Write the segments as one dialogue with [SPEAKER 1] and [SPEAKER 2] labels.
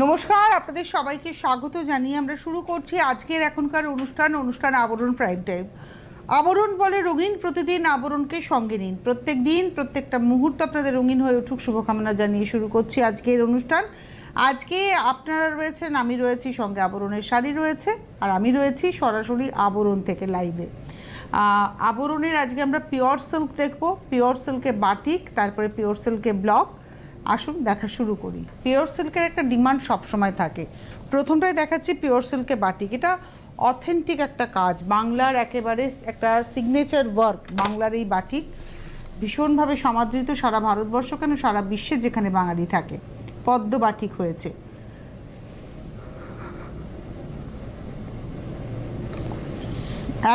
[SPEAKER 1] নমস্কার, আপনাদের সবাইকে স্বাগত জানিয়ে আমরা শুরু করছি আজকের এখনকার অনুষ্ঠান আবরণ প্রাইম টাইম। আবরণ বলে রঙিন, প্রতিদিন আবরণকে সঙ্গে নিন। প্রত্যেক দিন প্রত্যেকটা মুহূর্ত আপনাদের রঙিন হয়ে উঠুক শুভকামনা জানিয়ে শুরু করছি আজকের অনুষ্ঠান। আজকে আপনারা রয়েছেন, আমি রয়েছি, সঙ্গে আবরণের শাড়ি রয়েছে, আর আমি রয়েছি সরাসরি আবরণ থেকে লাইভে। আবরণের আজকে আমরা পিওর সিল্ক দেখব, পিওর সিল্কে বাটিক, তারপরে পিওর সিল্কে ব্লক। আসুন দেখা শুরু করি। পিওর সিল্কের একটা ডিমান্ড সবসময় থাকে। প্রথমটাই দেখাচ্ছি পিওর সিল্কে বাটিক। এটা অথেন্টিক একটা কাজ, বাংলার একেবারে একটা সিগনেচার ওয়ার্ক। বাংলার এই বাটিক ভীষণভাবে সমাদৃত সারা ভারতবর্ষ, কেন সারা বিশ্বে যেখানে বাঙালি থাকে। পদ্ম বাটিক হয়েছে।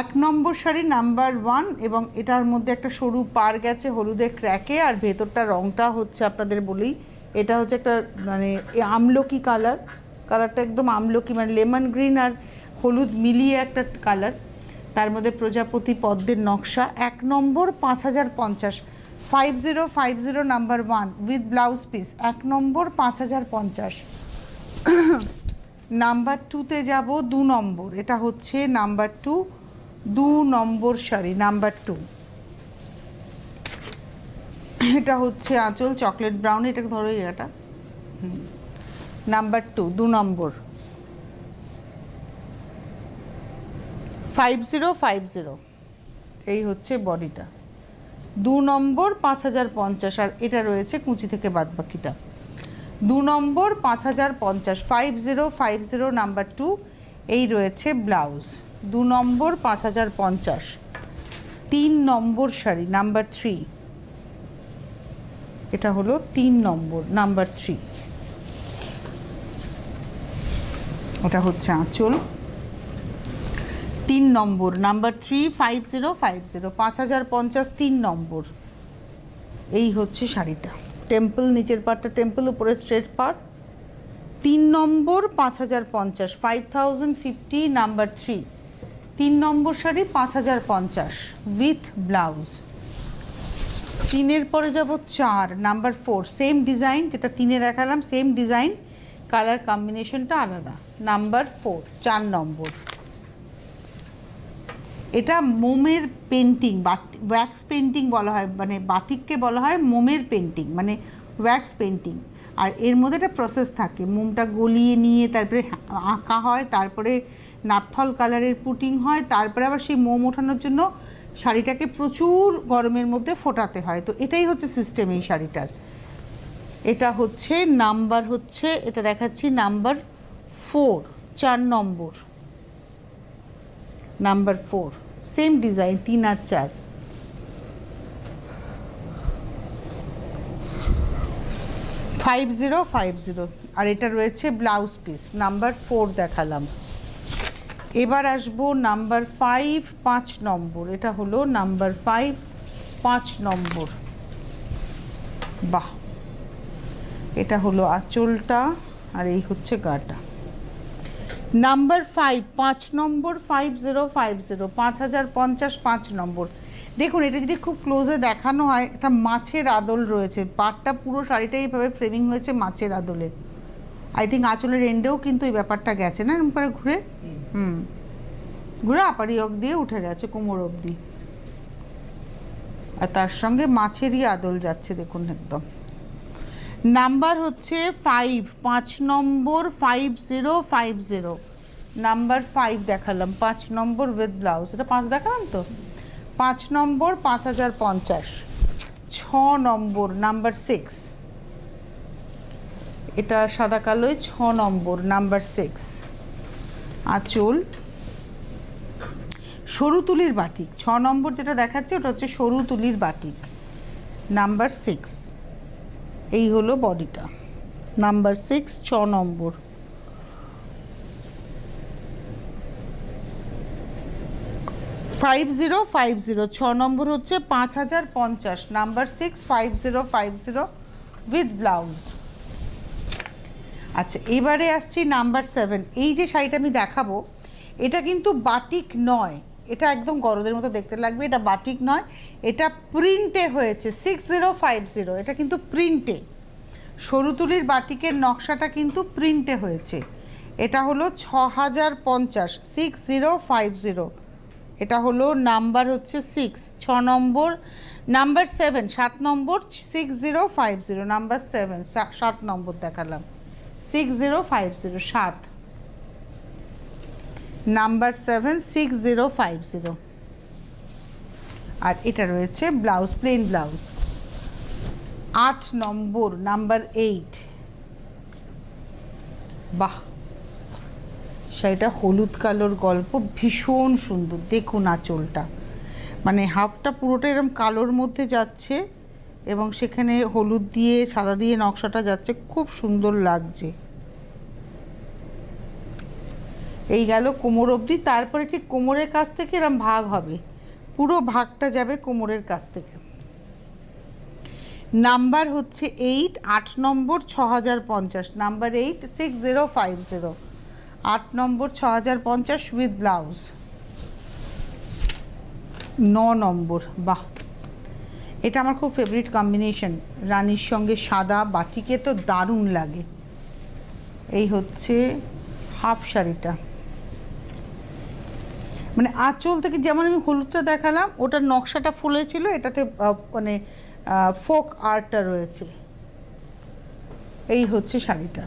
[SPEAKER 1] এক নম্বর শাড়ি নাম্বার 1, এবং এটার মধ্যে একটা সরু পার গেছে হলুদের ক্র্যাকে, আর ভেতরটা রঙটা হচ্ছে আপনাদের বলি, এটা হচ্ছে একটা মানে আমলকি কালারটা একদম আমলকি, মানে লেমন গ্রিন আর হলুদ মিলিয়ে একটা কালার। তার মধ্যে প্রজাপতি পদ্মের নকশা। 1 নম্বর 5050, 5050 নাম্বার 1 উইথ ব্লাউজ পিস। 1 নম্বর 5050। নাম্বার 2তে যাব, 2 নম্বর। এটা হচ্ছে নাম্বার 2 নম্বর শাড়ি নাম্বার 2। এটা হচ্ছে আঁচল চকলেট ব্রাউন, এটা ধরো এটা নাম্বার 2 নম্বর 5050। এই হচ্ছে বডিটা। 2 নম্বর 5050, আর এটা রয়েছে কুচি থেকে বাদ বাকিটা। 2 নম্বর 5050, 5050 নাম্বার 2। এই রয়েছে ব্লাউজ। 2 নম্বর 5050। 3 নম্বর শাড়ি নাম্বার 3। এটা হলো 3 নম্বর নাম্বার 3। এটা হচ্ছে আঁচল। 3 নম্বর নাম্বার 3, 5050, 5050, 3 নম্বর। এই হচ্ছে শাড়িটা। টেম্পল, নিচের পাটটা টেম্পল, উপরে স্ট্রেট পাট। 3 নম্বর 5050, 5050 নাম্বার 3। 3 নম্বর শাড়ি 5050 উইথ ব্লাউজ। 3-এর পরে যাব 4 নাম্বার 4, সেম ডিজাইন যেটা 3-এ দেখালাম, সেম ডিজাইন, কালার কম্বিনেশনটা আলাদা। নাম্বার 4, 4 নম্বর। এটা মোমের পেন্টিং, ওয়্যাক্স পেন্টিং বলা হয়, মানে বাটিককে বলা হয় মোমের পেন্টিং, মানে ওয়্যাক্স পেন্টিং। আর এর মধ্যে একটা প্রসেস থাকে, মোমটা গলিয়ে নিয়ে তারপরে আঁকা হয়, তারপরে নাপথল কালারের পুটিং হয়, তারপরে আবার সেই মোম ওঠানোর জন্য শাড়িটাকে প্রচুর গরমের মধ্যে ফোটাতে হয়। তো এটাই হচ্ছে সিস্টেম এই শাড়িটার। এটা হচ্ছে নাম্বার, হচ্ছে এটা দেখাচ্ছি নাম্বার 4, 4 নম্বর নাম্বার 4, সেম ডিজাইন 3 আর 4। আর এটা রয়েছে ব্লাউজ পিস। নাম্বার 4 দেখালাম। এবার আসবো নাম্বার 5, 5 নম্বর। এটা হলো নাম্বার 5, 5 নম্বর। বাহ, এটা হলো আঁচলটা, আর এই হচ্ছে গাটা। নাম্বার 5, 5 নম্বর, 5050, 5050, 5 নম্বর। দেখুন, এটা যদি খুব ক্লোজে দেখানো হয়, একটা মাছের আদল রয়েছে, পাটটা পুরো শাড়িটাই এইভাবে ফ্রেমিং হয়েছে মাছের আদলে। আই থিঙ্ক আঁচলের এন্ডেও কিন্তু এই ব্যাপারটা গেছে না, এরকম করে ঘুরে ঘুরে আপারি অক দিয়ে উঠে গেছে কোমর অবধি, আর তার সঙ্গে মাছেরই আদল যাচ্ছে দেখুন একদম। নাম্বার হচ্ছে 5, 5 নম্বর, 5050 নাম্বার 5 দেখালাম, 5 নম্বর উইথ ব্লাউজ। এটা 5 দেখালাম তো। 5 নম্বর 5050, 6 নম্বর নাম্বার 6। এটা সাদা কালোয় 6 নম্বর নাম্বার 6। আঁচল সরু তুলির বাটিক। 6 নম্বর যেটা দেখাচ্ছে ওটা হচ্ছে সরু তুলির বাটিক নাম্বার 6। এই হলো বডিটা নাম্বার 6, 6 নম্বর। $5050, 6 নম্বর হচ্ছে 5050, নাম্বার 6, 5050 উইথ ব্লাউজ। আচ্ছা, এবারে আসছি নাম্বার 7। এই যে শাড়িটা আমি দেখাবো, এটা কিন্তু বাটিক নয়, এটা একদম গরদের মতো দেখতে লাগবে, এটা বাটিক নয়, এটা প্রিন্টে হয়েছে। 6050, এটা কিন্তু প্রিন্টে। সরুতুলির বাটিকের নকশাটা কিন্তু প্রিন্টে হয়েছে। এটা হলো 6050, 6050। এটা হলো নাম্বার হচ্ছে 6, 6 নম্বর, নাম্বার 7, 7 নম্বর 6050, নাম্বার 7, 7 নম্বর দেখালাম 6050, 7 নাম্বার 7, 6050। আর এটা রয়েছে ব্লাউজ, প্লেন ব্লাউজ 8 নম্বর, নাম্বার 8। বাহ, শাড়িটা হলুদ কালোর গল্প, ভীষণ সুন্দর। দেখুন আঁচলটা, মানে হাফটা পুরোটা এরকম কালোর মধ্যে যাচ্ছে এবং সেখানে হলুদ দিয়ে সাদা দিয়ে নকশাটা যাচ্ছে, খুব সুন্দর লাগছে। এই গেল কোমর অবধি। তারপরে ঠিক কোমরের কাছ থেকে এরকম ভাগ হবে, পুরো ভাগটা যাবে কোমরের কাছ থেকে। নাম্বার হচ্ছে 8, 8 নম্বর 6050, নাম্বার 8, 6050, 8 নম্বর 6050 উইথ ব্লাউজ। 9 নম্বর, বাহ, এটা আমার খুব ফেভারিট কম্বিনেশন, রানীর সঙ্গে সাদা বাটিকে তো দারুণ লাগে। এই হচ্ছে হাফ শাড়িটা, মানে আঁচল থেকে যেমন আমি হলুদটা দেখালাম, ওটার নকশাটা ফুলেছিল, এটাতে মানে ফোক আর্টটা রয়েছে। এই হচ্ছে শাড়িটা।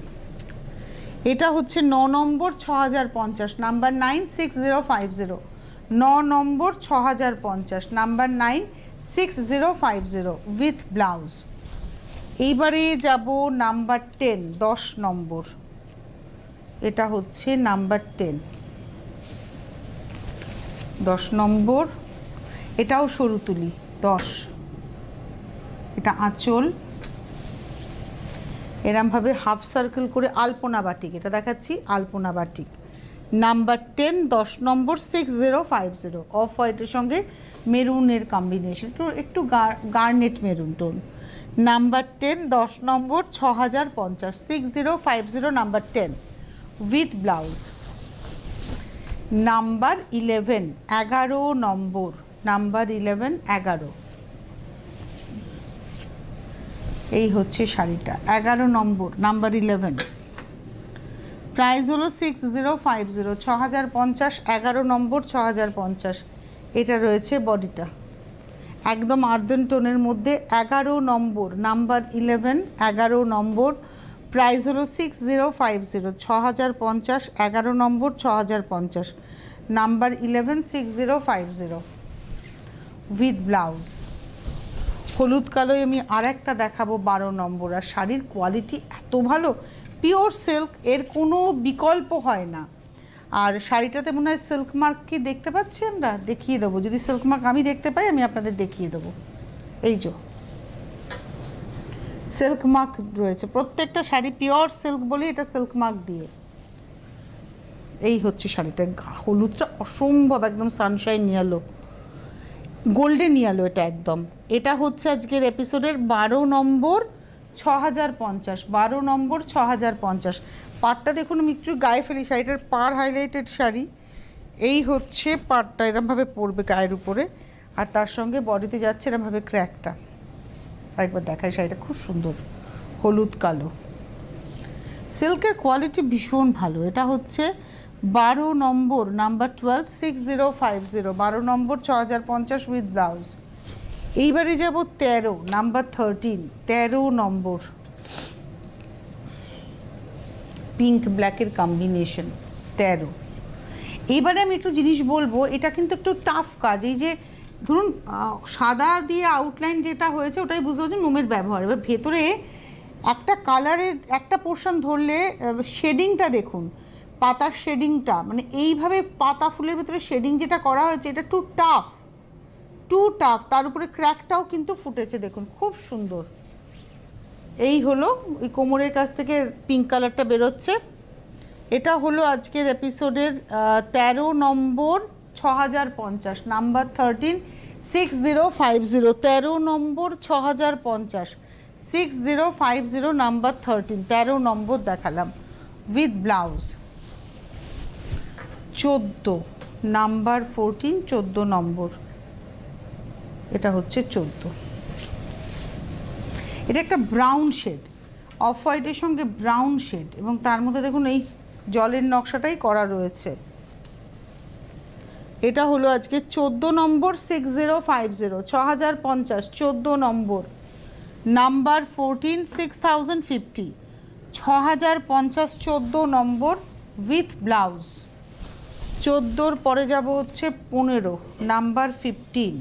[SPEAKER 1] এটা হচ্ছে 9 নম্বর 6050, number 9, 6050, 9 number 6050, number 9, 6050 with blouse. এইবারে যাব নাম্বার 10, 10 নম্বর। এটা হচ্ছে নাম্বার 10, 10 নম্বর। এটাও সরুতুলি 10। এটা আঁচল এরমভাবে হাফ সার্কেল করে আলপনা বাটিক, এটা দেখাচ্ছি আলপনা বাটিক। নাম্বার 10, 10 নম্বর 6050, অফ হোয়াইটের সঙ্গে মেরুনের কম্বিনেশন, একটু garnet maroon tone. Number 10, 10 number 6050, 6050, number 10 with blouse. Number 11, 11 number, number 11, 11। এই হচ্ছে শাড়িটা 11 নম্বর, নাম্বার 11। প্রাইস হলো 6050, 6050, 11 নম্বর 6050। এটা রয়েছে বডিটা একদম আর্দেন টোনের মধ্যে, 11 নম্বর, নাম্বার 11, 11 নম্বর। প্রাইস হলো 6050, 6050, 11 নম্বর 6050, নাম্বার 11, 6050 উইথ ব্লাউজ। হলুদ কালোয় আমি আর একটা দেখাবো 12 নম্বর। আর শাড়ির কোয়ালিটি এত ভালো, পিওর সিল্ক, এর কোনো বিকল্প হয় না। আর শাড়িটাতে মনে হয় সিল্ক মার্ক কি দেখতে পাচ্ছি আমরা, দেখিয়ে দেবো, যদি সিল্ক মার্ক আমি দেখতে পাই আমি আপনাদের দেখিয়ে দেবো। এই যে সিল্ক মার্ক রয়েছে, প্রত্যেকটা শাড়ি পিওর সিল্ক বলে এটা সিল্ক মার্ক দিয়ে। এই হচ্ছে শাড়িটা, হলুদটা অসম্ভব, একদম সানশাইন ইয়েলো, গোল্ডেন ইয়েলো এটা একদম। এটা হচ্ছে আজকের এপিসোডের 12 নম্বর 6050, 12 নম্বর 6050। পাড়টা দেখুন, আমি একটু গায়ে ফেলি, শাড়িটার পাড় হাইলাইটেড শাড়ি। এই হচ্ছে পাড়টা, এরমভাবে পরবে গায়ের উপরে, আর তার সঙ্গে বডিতে যাচ্ছে এরমভাবে ক্র্যাকটা। আরেকবার দেখাই, শাড়িটা খুব সুন্দর, হলুদ কালো, সিল্কের কোয়ালিটি ভীষণ ভালো। এটা হচ্ছে 12 নম্বর, নাম্বার 12, 6050, 12 নম্বর 6050 উইথ ব্লাউজ। এইবারে যাব 13, নাম্বার 13, 13 নম্বর, পিঙ্ক ব্ল্যাকের কম্বিনেশন 13। এইবারে আমি একটু জিনিস বলবো, এটা কিন্তু একটু টাফ কাজ। এই যে ধরুন সাদা দিয়ে আউটলাইন যেটা হয়েছে ওটাই বুঝতে পারছেন মোমের ব্যবহার। এবার ভেতরে একটা কালারের একটা পোর্শন ধরলে শেডিংটা দেখুন, পাতার শেডিংটা, মানে এইভাবে পাতা ফুলের ভেতরে শেডিং যেটা করা হয়েছে এটা টু টাফ, তার উপরে ক্র্যাকটাও কিন্তু ফুটেছে, দেখুন খুব সুন্দর। এই হলো ওই কোমরের কাছ থেকে পিঙ্ক কালারটা বেরোচ্ছে। এটা হলো আজকের এপিসোডের 13 নম্বর 6050, নাম্বার 13, 6050, 13 নম্বর 6050, 6050, নাম্বার 13, 13 নম্বর দেখালাম উইথ ব্লাউজ। 14, নাম্বার 14, 14 নম্বর। এটা হচ্ছে 14। এটা একটা ব্রাউন শেড, অফ হোয়াইটের সঙ্গে ব্রাউন শেড, এবং তার মধ্যে দেখুন এই জলের নকশাটাই করা রয়েছে। এটা হলো আজকে 14 নম্বর 6050, 6050, 14 নম্বর, নাম্বার 14, 6050, 6050, 14 নম্বর উইথ ব্লাউজ। 14-র পরে যাব হচ্ছে 15, নাম্বার 15,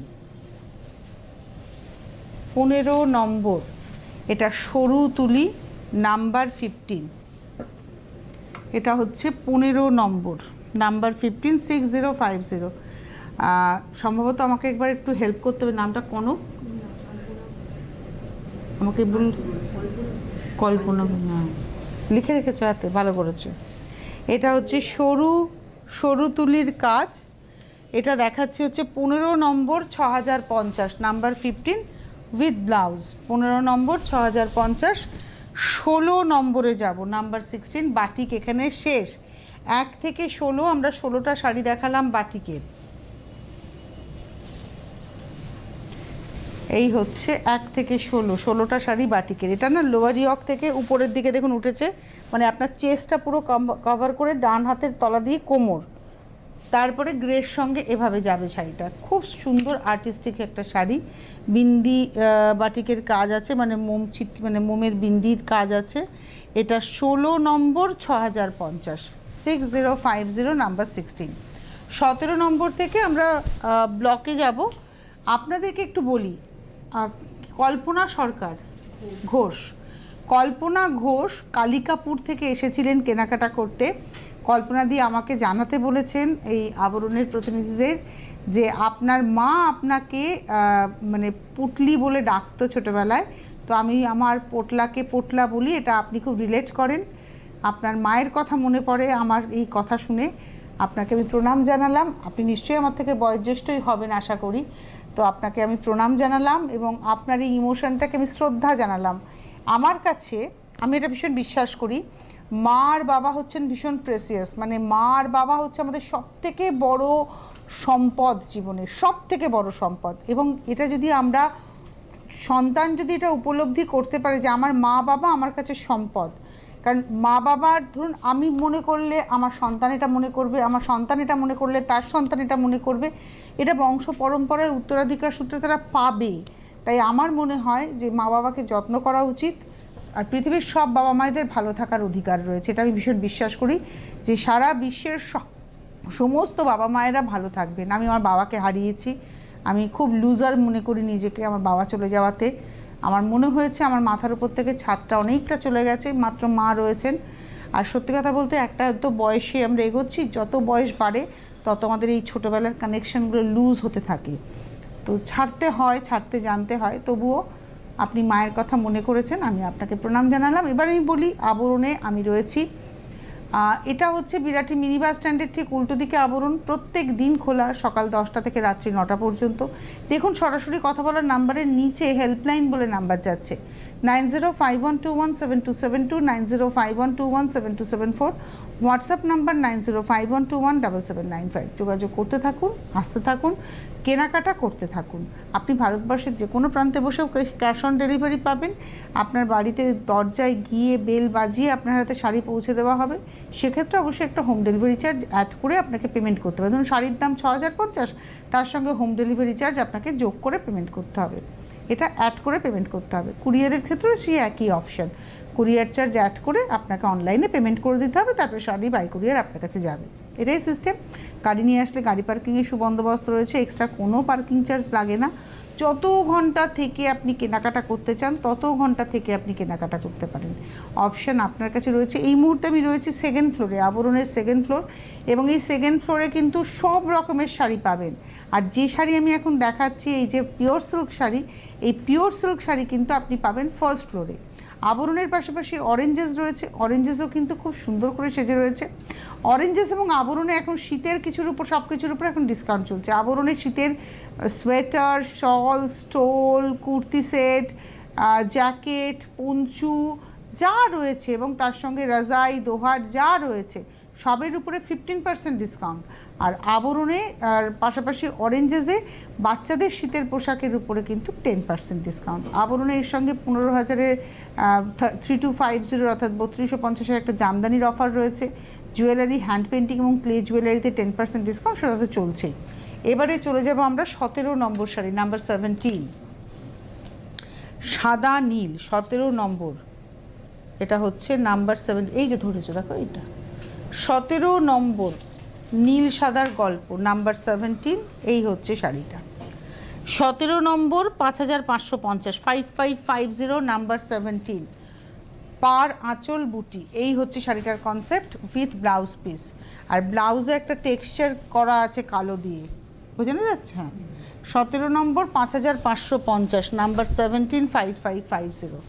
[SPEAKER 1] 15 নম্বর, এটা সরু তুলি, নাম্বার 15, এটা হচ্ছে 15 নম্বর, নাম্বার 15, 6050। সম্ভবত আমাকে একবার একটু হেল্প করতে হবে, নামটা কনক, আমাকে বল, কল্পনা, লিখে রেখেছো হাতে, ভালো করেছো। এটা হচ্ছে সরু সরু তুলির কাজ, এটা দেখাচ্ছে হচ্ছে 15 নম্বর 6050, নাম্বার 15 উইথ ব্লাউজ। 15 নম্বর 6050। 16 নম্বরে যাব, নাম্বার 16, বাটিক। এখানে শেষ, 1 থেকে 16 আমরা 16টা শাড়ি দেখালাম বাটিকের। এই হচ্ছে 1 থেকে 16টা শাড়ি বাটিকের। এটা না লোয়ার ইয়ক থেকে উপরের দিকে দেখুন উঠেছে, মানে আপনার চেস্টটা পুরো কভার করে, ডান হাতের তলা দিয়ে কোমর, তারপরে গ্রের সঙ্গে এভাবে যাবে শাড়িটা। খুব সুন্দর আর্টিস্টিক একটা শাড়ি, বিন্দি বাটিকের কাজ আছে, মানে মোম মানে মোমের বিন্দির কাজ আছে। এটা 16 নম্বর 6050, 6050, নাম্বার 16। 17 নম্বর থেকে আমরা ব্লকে যাব। আপনাদেরকে একটু বলি, কল্পনা সরকার ঘোষ, কল্পনা ঘোষ কালিকাপুর থেকে এসেছিলেন কেনাকাটা করতে। কল্পনা দি আমাকে জানাতে বলেছেন এই আবরণের প্রতিনিধিদের যে আপনার মা আপনাকে মানে পুটলি বলে ডাকতো ছোটোবেলায়, তো আমি আমার পোটলাকে পোটলা বলি, এটা আপনি খুব রিলেট করেন, আপনার মায়ের কথা মনে পড়ে আমার এই কথা শুনে। আপনাকে আমি প্রণাম জানালাম, আপনি নিশ্চয়ই আমার থেকে বয়োজ্যেষ্ঠই হবেন আশা করি, তো আপনাকে আমি প্রণাম জানালাম এবং আপনার এই ইমোশনটাকে আমি শ্রদ্ধা জানালাম। আমার কাছে, আমি এটা ভীষণ বিশ্বাস করি, মা আর বাবা হচ্ছেন ভীষণ প্রেসিয়াস, মানে মা আর বাবা হচ্ছে আমাদের সবথেকে বড় সম্পদ, জীবনের সবথেকে বড় সম্পদ। এবং এটা যদি আমরা সন্তান যদি এটা উপলব্ধি করতে পারে যে আমার মা বাবা আমার কাছে সম্পদ, কারণ মা বাবার ধরুন আমি মনে করলে আমার সন্তান এটা মনে করবে, আমার সন্তান এটা মনে করলে তার সন্তান এটা মনে করবে, এটা বংশ পরম্পরায় উত্তরাধিকার সূত্রে তারা পাবে। তাই আমার মনে হয় যে মা বাবাকে যত্ন করা উচিত, আর পৃথিবীর সব বাবা মায়েদের ভালো থাকার অধিকার রয়েছে, এটা আমি ভীষণ বিশ্বাস করি যে সারা বিশ্বের সমস্ত বাবা মায়েরা ভালো থাকবেন। আমি আমার বাবাকে হারিয়েছি, আমি খুব লুজার মনে করি নিজেকে আমার বাবা চলে যাওয়াতে। আমার মনে হয়েছে আমার মাথার উপর থেকে ছাদটা অনেকটা চলে গেছে, মাত্র মা রয়েছেন। আর সত্যি কথা বলতে একটা তো বয়সে আমরা এগোচ্ছি, যত বয়স বাড়ে তত আমাদের এই ছোটোবেলার কানেকশানগুলো লুজ হতে থাকে, তো ছাড়তে হয়, ছাড়তে জানতে হয়। তবুও আপনি মায়ের কথা মনে করেছেন, আমি আপনাকে প্রণাম জানালাম। এবার আমি বলি আবরণে আমি রয়েছি, এটা হচ্ছে বিরাটি মিনি বাস স্ট্যান্ডের ঠিক উল্টো দিকে আবরণ, প্রত্যেক দিন খোলা সকাল 10টা থেকে রাত্রি 9টা পর্যন্ত। দেখুন সরাসরি কথা বলার নাম্বারের নিচে হেল্পলাইন বলে নাম্বার যাচ্ছে, 9051217272, 9051217274, হোয়াটসঅ্যাপ নাম্বার 9051217795। যোগাযোগ করতে থাকুন, আসতে থাকুন, কেনাকাটা করতে থাকুন। আপনি ভারতবর্ষের যে কোনো প্রান্তে বসেও ক্যাশ অন ডেলিভারি পাবেন, আপনার বাড়িতে দরজায় গিয়ে বেল বাজিয়ে আপনার হাতে শাড়ি পৌঁছে দেওয়া হবে। সেক্ষেত্রে অবশ্যই একটা হোম ডেলিভারি চার্জ অ্যাড করে আপনাকে পেমেন্ট করতে হবে। ধরুন শাড়ির দাম 6050, তার সঙ্গে হোম ডেলিভারি চার্জ আপনাকে যোগ করে পেমেন্ট করতে হবে, এটা অ্যাড করে পেমেন্ট করতে হবে। কুরিয়ারের ক্ষেত্রেও সেই একই অপশান, কুরিয়ার চার্জ অ্যাড করে আপনাকে অনলাইনে পেমেন্ট করে দিতে হবে, তারপরে শাড়ি বাই কুরিয়ার আপনার কাছে যাবে, এটাই সিস্টেম। গাড়ি নিয়ে আসলে গাড়ি পার্কিংয়ের সুবন্দোবস্ত রয়েছে, এক্সট্রা কোনো পার্কিং চার্জ লাগে না। যত ঘন্টা থেকে আপনি কেনাকাটা করতে চান তত ঘন্টা থেকে আপনি কেনাকাটা করতে পারেন, অপশান আপনার কাছে রয়েছে। এই মুহূর্তে আমি রয়েছি সেকেন্ড ফ্লোরে, আবরণের সেকেন্ড ফ্লোর, এবং এই সেকেন্ড ফ্লোরে কিন্তু সব রকমের শাড়ি পাবেন। আর যে শাড়ি আমি এখন দেখাচ্ছি, এই যে পিওর সিল্ক শাড়ি, এই পিওর সিল্ক শাড়ি কিন্তু আপনি পাবেন ফার্স্ট ফ্লোরে। আবরণের পাশাপাশি অরেঞ্জেস রয়েছে, অরেঞ্জেসও কিন্তু খুব সুন্দর করে সেজে রয়েছে। অরেঞ্জেস এবং আবরণে এখন শীতের কিছুর উপর, সব কিছুর উপর এখন ডিসকাউন্ট চলছে। আবরণের শীতের sweater, shawl, stole, kurti set, jacket, poncho যা রয়েছে, এবং তার সঙ্গে রাজাই, দোহার যা রয়েছে সবের উপরে 15% ডিসকাউন্ট। আর আবরণে আর পাশাপাশি অরেঞ্জেসে বাচ্চাদের শীতের পোশাকের উপরে কিন্তু 10% ডিসকাউন্ট। আবরণে এর সঙ্গে 15,000-এর 3250 অর্থাৎ 3250-এর একটা জামদানির অফার রয়েছে। জুয়েলারি, হ্যান্ড পেন্টিং এবং ক্লে জুয়েলারিতে 10% ডিসকাউন্ট, সেটা তো চলছেই। এবারে চলে যাব আমরা 17 নম্বর শাড়ি, নাম্বার 17, সাদা নীল, 17 নম্বর। এটা হচ্ছে নাম্বার 7, এই যে ধরেছো দেখো, এটা 17 নম্বর নীল সাদার গল্প, নাম্বার 17। এই হচ্ছে শাড়িটা 17 নম্বর, 5550, 5550, নাম্বার 17, পার আঁচল বুটি। এই হচ্ছে শাড়িটার কনসেপ্ট উইথ ব্লাউজ পিস। আর ব্লাউজে একটা টেক্সচার করা আছে কালো দিয়ে, বোঝানো যাচ্ছে? হ্যাঁ, 17 নম্বর, 5550, নাম্বার 17, 5550।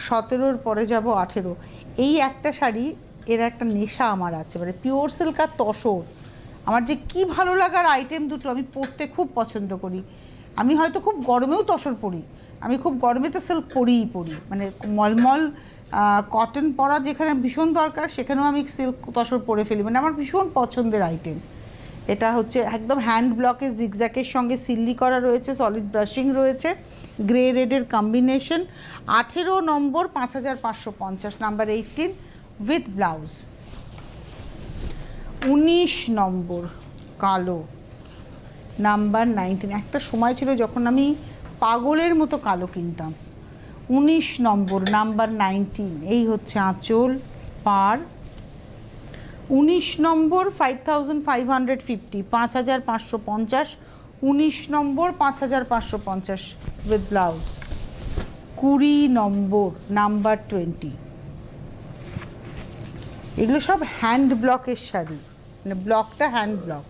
[SPEAKER 1] 17-র পরে যাব 18। এই একটা শাড়ি, এর একটা নেশা আমার আছে, মানে পিওর সিল্ক আর তসর। আমার যে কি ভালো লাগার আইটেম দুটো, আমি পরতে খুব পছন্দ করি। আমি হয়তো খুব গরমেও তসর পরি, আমি খুব গরমে তো সিল্ক পরি, মানে মলমল কটন পরা যেখানে ভীষণ দরকার সেখানেও আমি সিল্ক তসর পরে ফেলি, মানে আমার ভীষণ পছন্দের আইটেম। এটা হচ্ছে একদম হ্যান্ড ব্লকে জিগজ্যাকের সঙ্গে সিল্লি করা রয়েছে, সলিড ব্রাশিং রয়েছে, গ্রে রেডের কম্বিনেশন। 18 নম্বর, 5550, নাম্বার 18, উইথ ব্লাউজ। 19 নম্বর কালো, নাম্বার 19। একটা সময় ছিল যখন আমি পাগলের মতো কালো কিনতাম। 19 নম্বর, নাম্বার 19। এই হচ্ছে আঁচল, পার। 19 নম্বর, 5550, 5550, 19 নম্বর, 5550, উইথ ব্লাউজ। 20 number, number 20। এগুলো সব হ্যান্ড ব্লকের শাড়ি, মানে ব্লকটা হ্যান্ড ব্লক।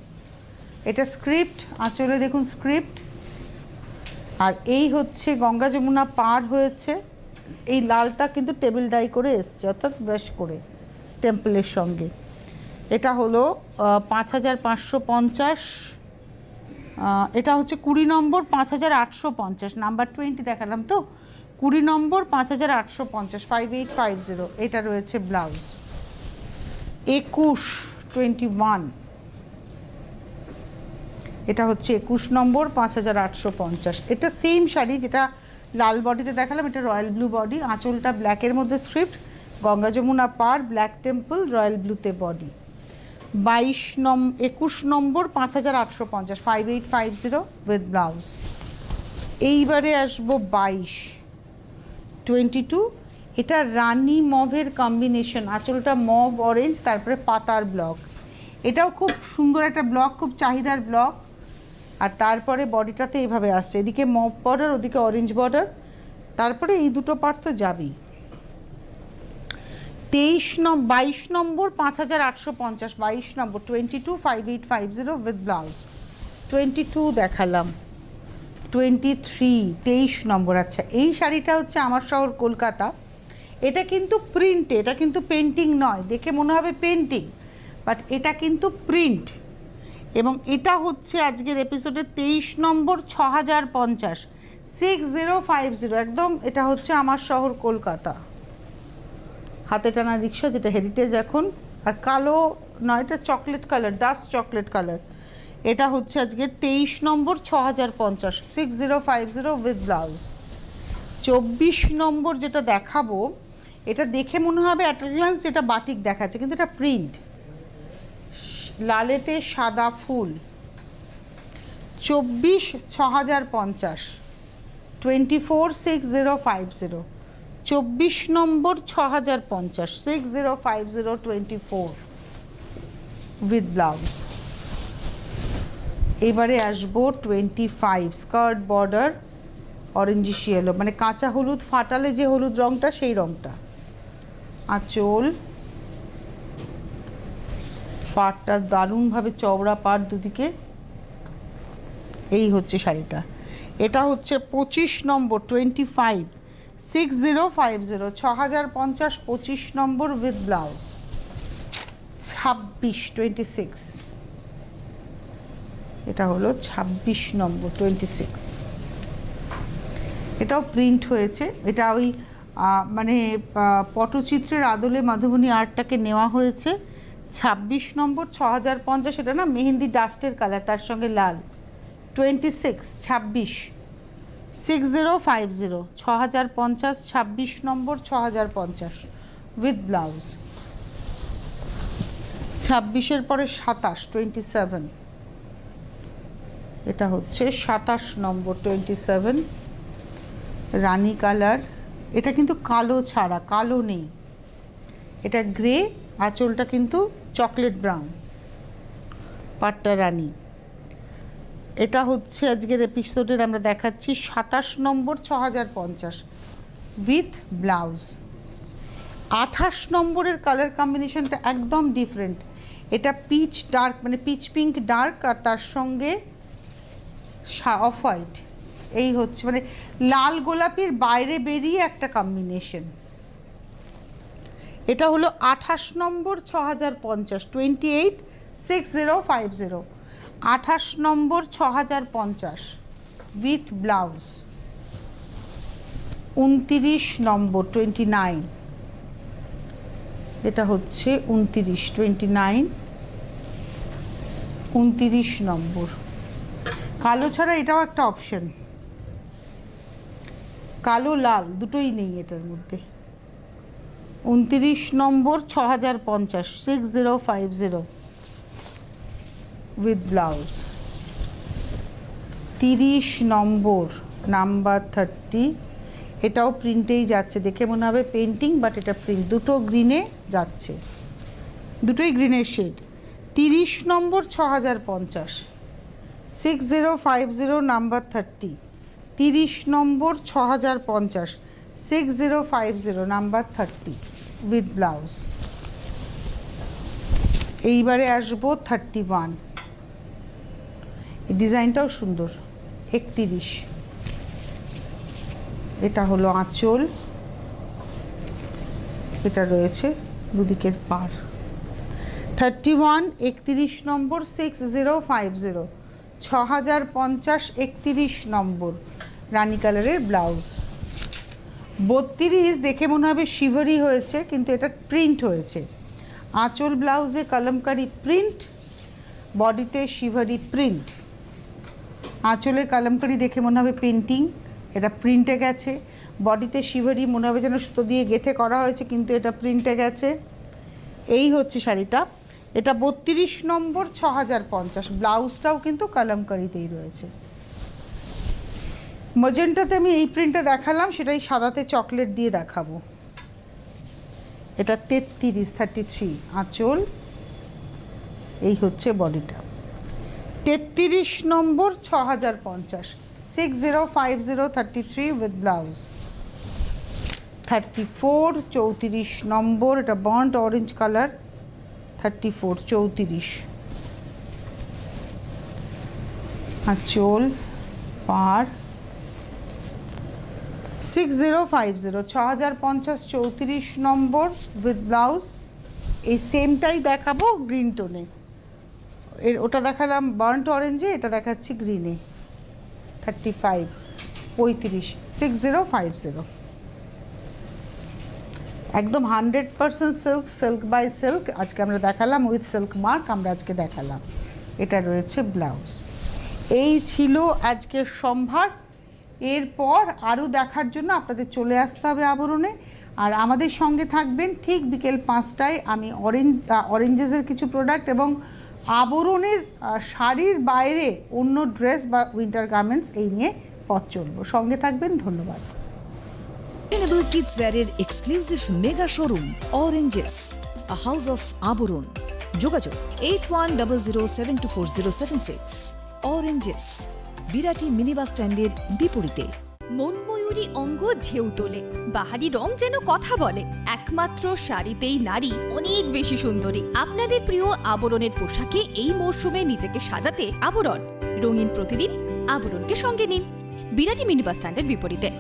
[SPEAKER 1] এটা স্ক্রিপ্ট, আঁচলে দেখুন স্ক্রিপ্ট। আর এই হচ্ছে গঙ্গা যমুনা পার হয়েছে। এই লালটা কিন্তু টেবিল ডাই করে এসছে, অর্থাৎ ব্রাশ করে টেম্পলের সঙ্গে। এটা হলো 5550। এটা হচ্ছে 20 নম্বর, 5850, নাম্বার 20 দেখালাম তো। 20 নম্বর, 5850, 5850। এটা রয়েছে ব্লাউজ। 21, এটা হচ্ছে 21 নম্বর, 5850। এটা সেম শাড়ি যেটা লাল বডিতে দেখালাম, এটা রয়্যাল ব্লু বডি, আঁচলটা ব্ল্যাকের মধ্যে স্ক্রিপ্ট, গঙ্গা যমুনা পার, ব্ল্যাক টেম্পল, রয়্যাল ব্লুতে বডি। 21 নম্বর, 5850, 5850, উইথ ব্লাউজ। এইবারে আসবো 22, এটা রানী মভের কম্বিনেশন, আঁচলটা মভ অরেঞ্জ, তারপরে পাতার ব্লক। এটাও খুব সুন্দর একটা ব্লক, খুব চাহিদার ব্লক। আর তারপরে বডিটাতে এইভাবে আসছে, এদিকে মভ বর্ডার, ওদিকে অরেঞ্জ বর্ডার, তারপরে এই দুটো পার্ট তো যাবেই। 22 নম্বর, 5850, 22 নম্বর, 22, 5850, উইথ ব্লাউজ। 22 দেখালাম। 23 নম্বর। আচ্ছা, এই শাড়িটা হচ্ছে আমার শহর কলকাতা। এটা কিন্তু প্রিন্টে, এটা কিন্তু পেন্টিং নয়, দেখে মনে হবে পেন্টিং, বাট এটা কিন্তু প্রিন্ট। এবং এটা হচ্ছে আজকের এপিসোডে 23 নম্বর, 6050, 6050, একদম। এটা হচ্ছে আমার শহর কলকাতা, হাতে টানা রিক্সা, যেটা হেরিটেজ এখন। আর কালো নয়, এটা chocolate colour, dust chocolate colour. এটা হচ্ছে আজকে 23 নম্বর, 6050, 6050, উইথ ব্লাউজ। 24 নম্বর যেটা দেখাবো, এটা দেখে মনে হবে অ্যাট গ্লান্স যেটা বাটিক দেখাচ্ছে, কিন্তু এটা প্রিন্ট, লালেতে সাদা ফুল। 24, 6050, 24, 6050, 24 নম্বর, 6050, 6050, 24, উইথ ব্লাউজ। এবারে আসবো 25, স্কার্ট বর্ডার, অরেঞ্জিশ ইয়েলো, মানে কাঁচা হলুদ ফাটালে যে হলুদ রঙটা, সেই রঙটা। আঁচল, পাড়টা দারুণভাবে চওড়া পাড় দুদিকে। এই হচ্ছে শাড়িটা। এটা হচ্ছে 25 নম্বর, 25, 6050, 6050, 25 নম্বর, উইথ ব্লাউজ। 26, এটা হলো 26 নম্বর, 26। এটাও প্রিন্ট হয়েছে, এটা ওই মানে পটচিত্রের আদলে মাধবনী আর্টটাকে নেওয়া হয়েছে। 26 নম্বর 6050, এটা না মেহেন্দি ডাস্টের কালার, তার সঙ্গে লাল। 26 26 6050 6050, 26 নম্বর 6050 উইথ ব্লাউজ। 26-এর পরে 27 27, এটা হচ্ছে 27 নম্বর 27 রানী কালার। এটা কিন্তু কালো ছাড়া, কালো নেই, এটা গ্রে, আঁচলটা কিন্তু চকলেট ব্রাউন, পাট্টা রানী। এটা হচ্ছে আজকের এপিসোডের আমরা দেখাচ্ছি 27 নম্বর 6050 উইথ ব্লাউজ। 28 নম্বরের কালার কম্বিনেশনটা একদম ডিফারেন্ট, এটা পিচ ডার্ক, মানে পিচ পিঙ্ক ডার্ক, আর তার সঙ্গে অফ হোয়াইট। এই হচ্ছে মানে লাল গোলাপির বাইরে বেরিয়ে একটা কম্বিনেশন। এটা হলো 28 নম্বর 6050 28 6050, 28 নম্বর 6050 উইথ ব্লাউজ। 29 নম্বর 29, এটা হচ্ছে 29 29 29 নম্বর। কালো ছাড়া এটাও একটা অপশন, কালো লাল দুটোই নেই এটার মধ্যে। 29 নম্বর 6050 6050 উইথ ব্লাউজ। 30 নম্বর নাম্বার 30, এটাও প্রিন্টেই যাচ্ছে, দেখে মনে হবে পেন্টিং, বাট এটা প্রিন্ট। দুটো গ্রিনে যাচ্ছে, দুটোই গ্রিনের শেড। 30 নম্বর 6050 6050 নাম্বার 30, 30 নম্বর 6050 6050 নাম্বার 30 উইথ ব্লাউজ। এইবারে আসবো 31, এই ডিজাইনটাও সুন্দর। 31, এটা হলো আঁচল, এটা রয়েছে দুদিকের পার। 31 31 নম্বর 6050 6050 31 নম্বর রানী কালারের ব্লাউজ। 32 দেখে মনে হবে শিভারি হয়েছে, কিন্তু এটা প্রিন্ট হয়েছে। আঁচল ব্লাউজে কলমকারি প্রিন্ট, বডিতে শিভারি প্রিন্ট। আঁচলে কলমকারি দেখে মনে হবে পেন্টিং, এটা প্রিন্টে গেছে। বডিতে শিভারি মনে হবে যেন সুতো দিয়ে গেঁথে করা হয়েছে, কিন্তু এটা প্রিন্টে গেছে। এই হচ্ছে শাড়িটা, এটা 32 নম্বর 6050, ব্লাউজটাও কিন্তু কলমকারিতেই রয়েছে। মজেন্টাতে আমি এই প্রিন্টটা দেখালাম, সেটাই সাদাতে চকলেট দিয়ে দেখাবো। এটা 33 আঁচল, এই হচ্ছে বডিটা। 33 নম্বর 6050 6050 33 উইথ ব্লাউজ। 34 34 নম্বর, এটা বার্ন্ট অরেঞ্জ কালার। 34 34 আঁচল পার। 6050 6050 34 নম্বর উইথ ব্লাউজ। এই সেমটাই দেখাবো গ্রিন টোনে, ওটা দেখালাম বার্ন্ট অরেঞ্জে, এটা দেখাচ্ছি গ্রিনে। 35 35 6050, একদম 100% সিল্ক, সিল্ক বাই সিল্ক আজকে আমরা দেখালাম, উইথ সিল্ক মার্ক আমরা আজকে দেখালাম। এটা রয়েছে ব্লাউজ। এই ছিল আজকের সম্ভার। এরপর আরও দেখার জন্য আপনাদের চলে আসতে হবে আবরণে, আর আমাদের সঙ্গে থাকবেন ঠিক বিকেল 5টায়। আমি অরেঞ্জেসের কিছু প্রোডাক্ট এবং আবরণের শাড়ির বাইরে অন্য ড্রেস বা উইন্টার গার্মেন্টস এই নিয়ে পথ চলবো। সঙ্গে থাকবেন, ধন্যবাদ।
[SPEAKER 2] Sustainable kids wear exclusive mega showroom Oranges, a house of Aborun. যোগাযোগ 8100724076। Oranges, বিরাটি মিনি বাস স্ট্যান্ডের বিপরীতে।
[SPEAKER 3] মনময়ূরী অঙ্গ ঢেউ তোলে, বাহারি রং যেন কথা বলে। একমাত্র শাড়িতেই নারী অনেক বেশি সুন্দরী। আপনাদের প্রিয় আবরণের পোশাকে এই মরশুমে নিজেকে সাজাতে আবরণ। রঙিন প্রতিদিন আবরণকে সঙ্গে নিন, বিরাটি মিনি বাস স্ট্যান্ডের বিপরীতে।